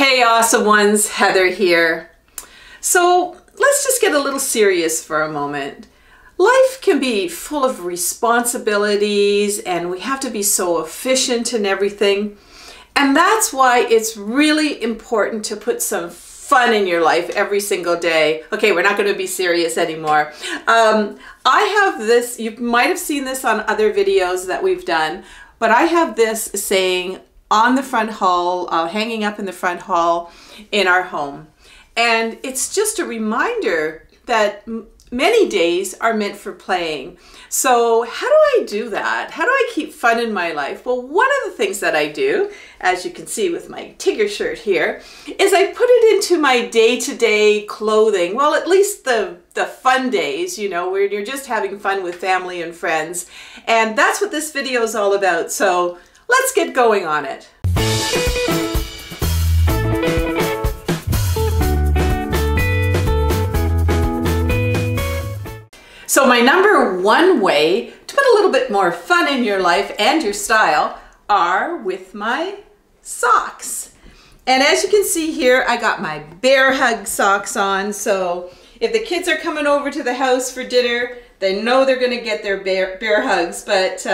Hey awesome ones, Heather here. So let's just get a little serious for a moment. Life can be full of responsibilities and we have to be so efficient and everything. And that's why it's really important to put some fun in your life every single day. Okay, we're not going to be serious anymore. I have this, you might have seen this on other videos that we've done, but I have this saying on the front hall, hanging up in the front hall in our home. And it's just a reminder that many days are meant for playing. So how do I do that? How do I keep fun in my life? Well, one of the things that I do, as you can see with my Tigger shirt here, is I put it into my day-to-day clothing. Well, at least the fun days, you know, where you're just having fun with family and friends. And that's what this video is all about. So let's get going on it. So my number one way to put a little bit more fun in your life and your style are with my socks. And as you can see here, I got my bear hug socks on. So if the kids are coming over to the house for dinner, they know they're gonna get their bear hugs. But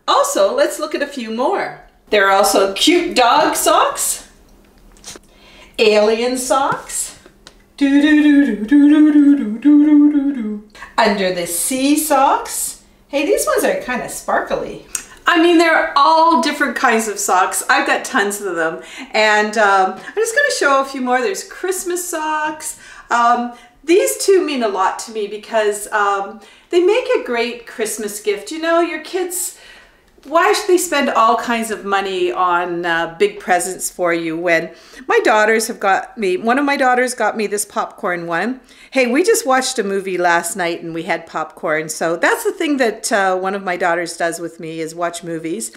also, let's look at a few more. There are also cute dog socks, alien socks, under the sea socks. Hey, these ones are kind of sparkly. I mean, they're all different kinds of socks. I've got tons of them. And I'm just gonna show a few more. There's Christmas socks. These two mean a lot to me because they make a great Christmas gift. You know, your kids, why should they spend all kinds of money on big presents for you when my daughters have got me, one of my daughters got me this popcorn one. Hey, we just watched a movie last night and we had popcorn. So that's the thing that one of my daughters does with me is watch movies.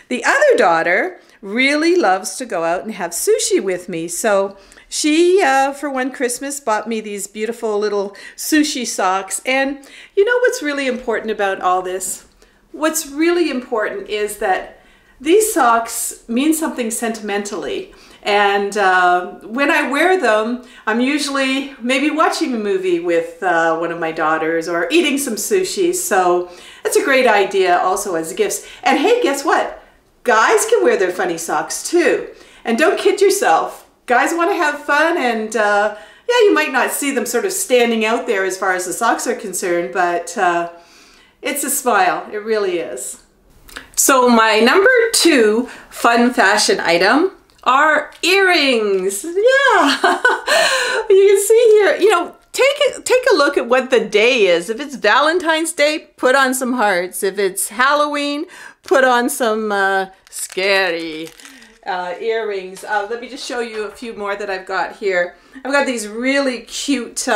The other daughter really loves to go out and have sushi with me. So she, for one Christmas, bought me these beautiful little sushi socks. And you know what's really important about all this? What's really important is that these socks mean something sentimentally. And when I wear them, I'm usually maybe watching a movie with one of my daughters or eating some sushi. So it's a great idea also as gifts. And hey, guess what? Guys can wear their funny socks too. And don't kid yourself. Guys want to have fun and yeah, you might not see them sort of standing out there as far as the socks are concerned, but it's a smile, it really is. So my number two fun fashion item are earrings. Yeah, you can see here, you know, take a look at what the day is. If it's Valentine's Day, put on some hearts. If it's Halloween, put on some scary earrings. Let me just show you a few more that I've got here. I've got these really cute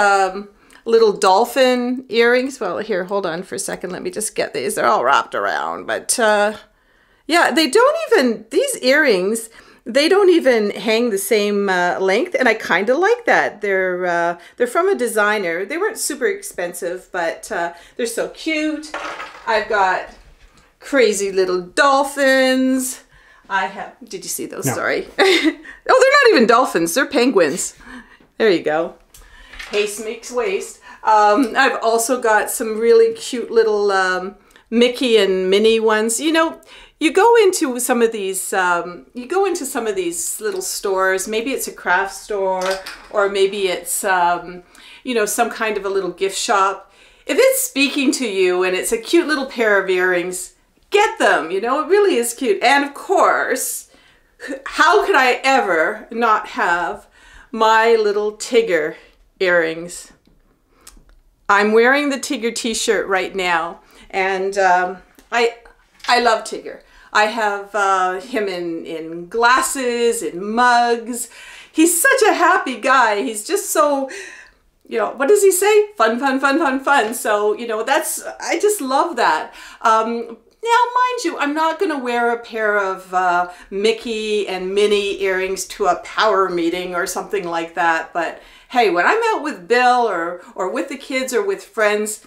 little dolphin earrings. Well, here, hold on for a second. Let me just get these. They're all wrapped around, but yeah, they don't even, these earrings, they don't even hang the same length, and I kind of like that. They're from a designer. They weren't super expensive, but they're so cute. I've got crazy little dolphins. I have, did you see those? No. Sorry. Oh, they're not even dolphins. They're penguins. There you go. Haste makes waste. I've also got some really cute little Mickey and Minnie ones. You know, you go into some of these little stores. Maybe it's a craft store, or maybe it's you know, some kind of a little gift shop. If it's speaking to you and it's a cute little pair of earrings, get them. You know, it really is cute. And of course, how could I ever not have my little Tigger earrings? I'm wearing the Tigger t-shirt right now, and I love Tigger. I have him in glasses, in mugs. He's such a happy guy. He's just so, you know, what does he say? Fun, fun, fun, fun, fun. So, you know, I just love that. Now, mind you, I'm not going to wear a pair of Mickey and Minnie earrings to a power meeting or something like that. But hey, when I'm out with Bill or with the kids or with friends,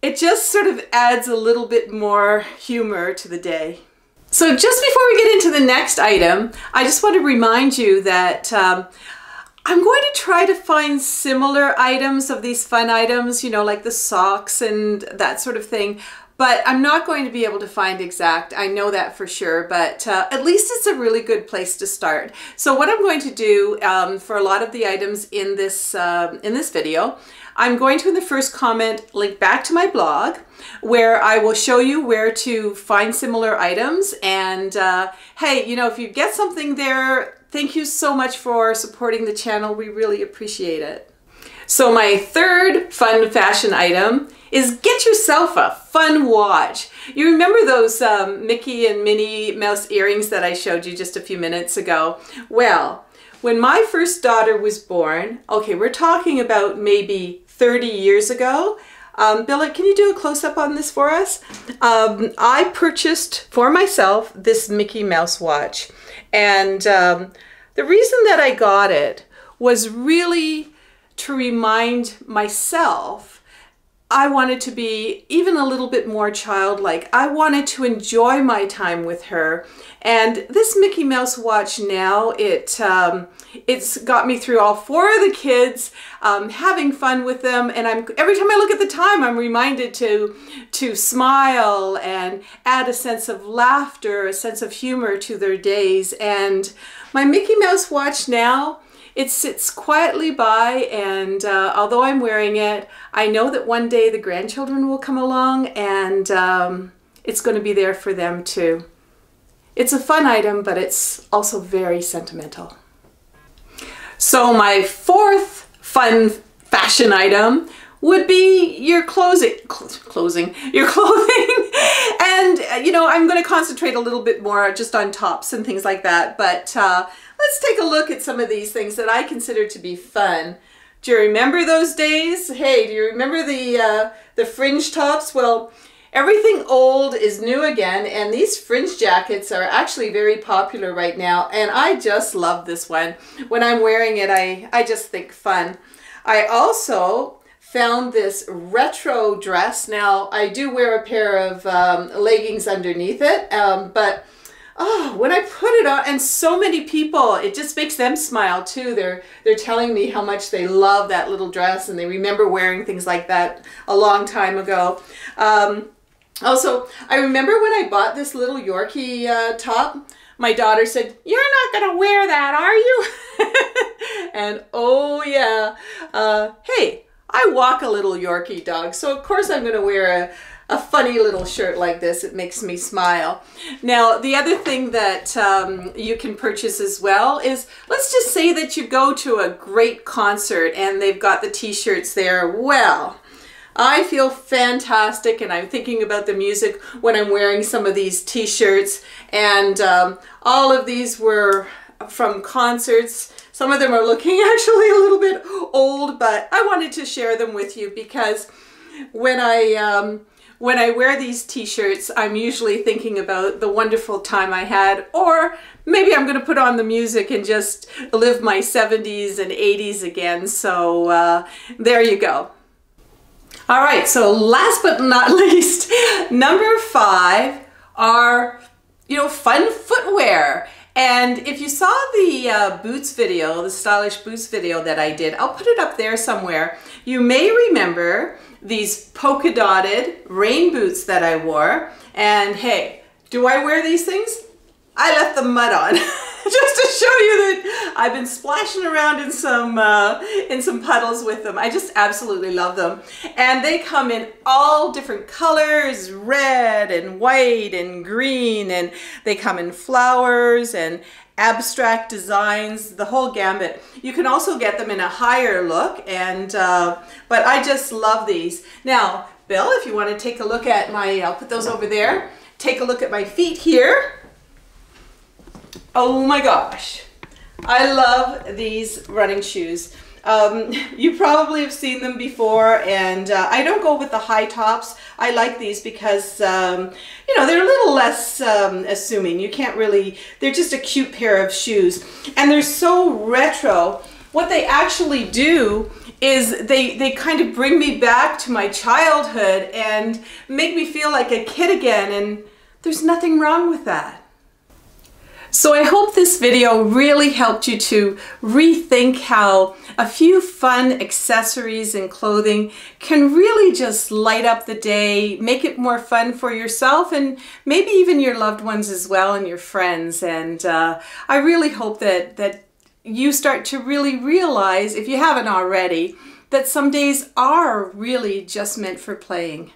it just sort of adds a little bit more humor to the day. So just before we get into the next item, I just want to remind you that I'm going to try to find similar items of these fun items, you know, like the socks and that sort of thing. But I'm not going to be able to find exact, I know that for sure, but at least it's a really good place to start. So what I'm going to do for a lot of the items in this video, I'm going to, in the first comment, link back to my blog where I will show you where to find similar items. And hey, you know, if you get something there, thank you so much for supporting the channel. We really appreciate it. So my third fun fashion item is get yourself a fun watch. You remember those Mickey and Minnie Mouse earrings that I showed you just a few minutes ago? Well, when my first daughter was born, okay, we're talking about maybe 30 years ago. Billa, can you do a close-up on this for us? I purchased for myself this Mickey Mouse watch. And the reason that I got it was really to remind myself I wanted to be even a little bit more childlike. I wanted to enjoy my time with her. And this Mickey Mouse watch now, it's got me through all 4 of the kids, having fun with them. And every time I look at the time, I'm reminded to smile and add a sense of laughter, a sense of humor to their days. And my Mickey Mouse watch now, it sits quietly by, and although I'm wearing it, I know that one day the grandchildren will come along, and it's going to be there for them too. It's a fun item, but it's also very sentimental. So my fourth fun fashion item would be your clothing. And you know, I'm going to concentrate a little bit more just on tops and things like that, but let's take a look at some of these things that I consider to be fun. Do you remember those days? Hey, do you remember the fringe tops? Well, everything old is new again, and these fringe jackets are actually very popular right now, and I just love this one. When I'm wearing it, I just think fun. I also found this retro dress. Now, I do wear a pair of leggings underneath it, but oh, when I put it on, and so many people, it just makes them smile too. They're telling me how much they love that little dress, and they remember wearing things like that a long time ago. Also, I remember when I bought this little Yorkie top, my daughter said, "You're not gonna wear that, are you?" And oh yeah, hey, I walk a little Yorkie dog, so of course I'm gonna wear a funny little shirt like this. It makes me smile. Now, the other thing that you can purchase as well is, let's just say that you go to a great concert and they've got the t-shirts there. Well, I feel fantastic, and I'm thinking about the music when I'm wearing some of these t-shirts, and all of these were from concerts. Some of them are looking actually a little bit old, but I wanted to share them with you because when I wear these t-shirts, I'm usually thinking about the wonderful time I had, or maybe I'm going to put on the music and just live my 70s and 80s again. So there you go. All right, so last but not least, number 5 are, you know, fun footwear. And if you saw the boots video, the stylish boots video that I did, I'll put it up there somewhere. You may remember these polka dotted rain boots that I wore. And hey, do I wear these things? I left the mud on just to show you that I've been splashing around in some puddles with them. I just absolutely love them. And they come in all different colors, red and white and green, and they come in flowers and abstract designs, the whole gambit. You can also get them in a higher look, and but I just love these. Now, Bill, if you want to take a look at my, I'll put those over there. Take a look at my feet here. Oh my gosh, I love these running shoes. You probably have seen them before, and I don't go with the high tops. I like these because, you know, they're a little less assuming. You can't really, they're just a cute pair of shoes. And they're so retro. What they actually do is they kind of bring me back to my childhood and make me feel like a kid again, and there's nothing wrong with that. So I hope this video really helped you to rethink how a few fun accessories and clothing can really just light up the day, make it more fun for yourself and maybe even your loved ones as well and your friends. And I really hope that you start to really realize, if you haven't already, that some days are really just meant for playing.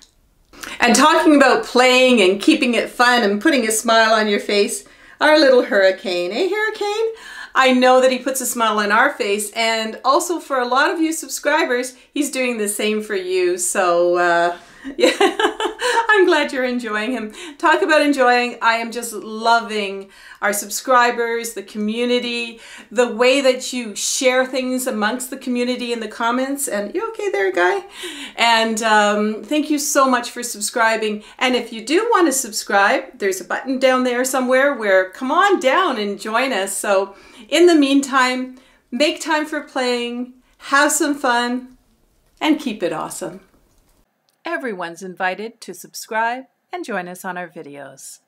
And talking about playing and keeping it fun and putting a smile on your face, our little Hurricane, Hurricane? I know that he puts a smile on our face, and also for a lot of you subscribers, he's doing the same for you. So yeah, I'm glad you're enjoying him. Talk about enjoying. I am just loving our subscribers, the community, the way that you share things amongst the community in the comments. And you okay there, guy? And thank you so much for subscribing. And if you do want to subscribe, there's a button down there somewhere where come on down and join us. So in the meantime, make time for playing, have some fun, and keep it awesome. Everyone's invited to subscribe and join us on our videos.